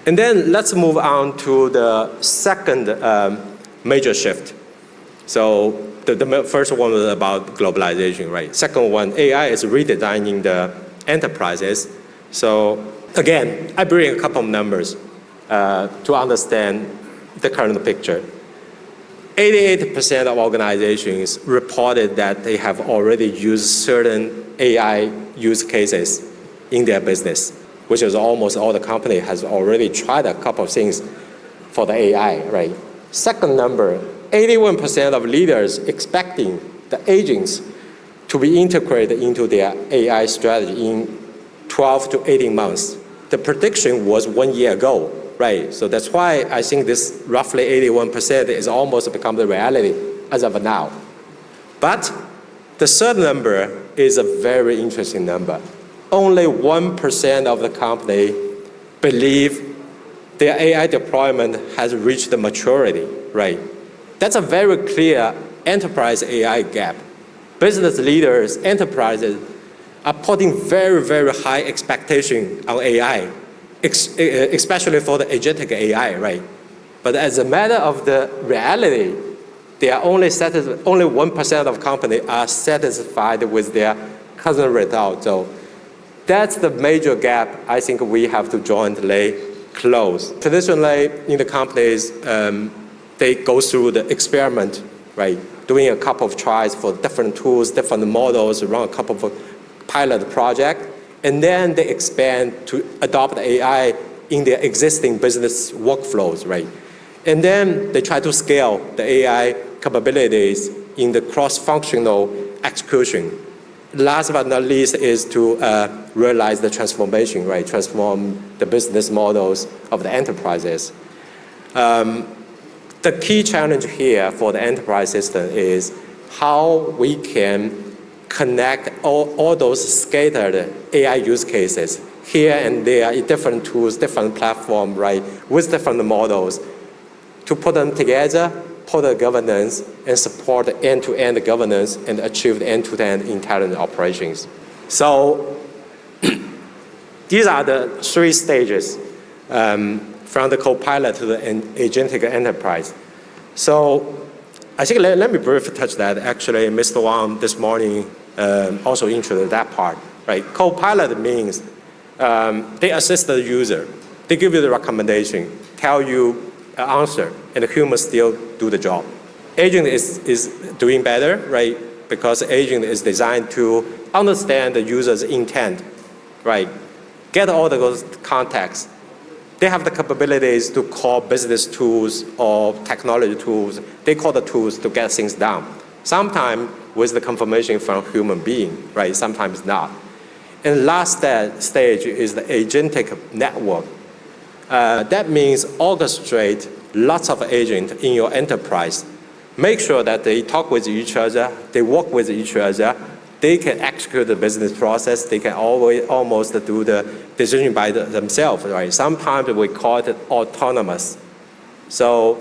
And then let's move on to the second major shift. So the first one was about globalization, right? Second one, AI is redesigning the enterprises. So again, I bring a couple of numbers to understand the current picture. 88% of organizations reported that they have already used certain AI use cases in their business, which is almost all the company has already tried a couple of things for the AI, right? Second number, 81% of leaders expecting the agents to be integrated into their AI strategy in 12 to 18 months. The prediction was 1 year ago, right? So that's why I think this roughly 81% is almost become the reality as of now. But the third number is a very interesting number. Only 1% of the company believe their AI deployment has reached the maturity, right? That's a very clear enterprise AI gap. Business leaders, enterprises are putting very, very high expectation on AI, especially for the agentic AI, right? But as a matter of the reality, they are only 1% of companies are satisfied with their current result. So that's the major gap I think we have to jointly close. Traditionally, in the companies, they go through the experiment, right? Doing a couple of tries for different tools, different models, run a couple of pilot projects, and then they expand to adopt AI in their existing business workflows, right? And then they try to scale the AI capabilities in the cross-functional execution. Last but not least is to realize the transformation, right? Transform the business models of the enterprises. The key challenge here for the enterprise system is how we can connect all those scattered AI use cases here and there in different tools, different platforms, right, with different models, to put them together, put the governance, and support the end-to-end governance and achieve the end-to-end intelligent operations. So these are the three stages from the co-pilot to the agentic enterprise. So I think let me briefly touch that. Actually, Mr. Wang this morning also introduced that part, right? Co-pilot means they assist the user. They give you the recommendation, tell you an answer, and the human still do the job. Agent is doing better, right? Because agent is designed to understand the user's intent, right? Get all those contexts. They have the capabilities to call business tools or technology tools. They call the tools to get things done. Sometimes with the confirmation from human being, right? Sometimes not. And last stage is the agentic network. That means orchestrate lots of agents in your enterprise. Make sure that they talk with each other, they work with each other, they can execute the business process, they can almost do the decision by themselves, right? Sometimes we call it autonomous. So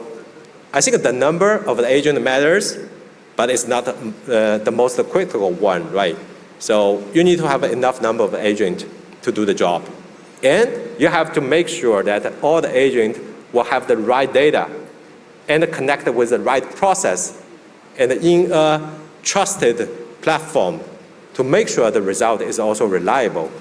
I think the number of the agent matters, but it's not the most critical one, right? So you need to have enough number of agents to do the job. And you have to make sure that all the agents will have the right data and connect with the right process and in a trusted platform to make sure the result is also reliable.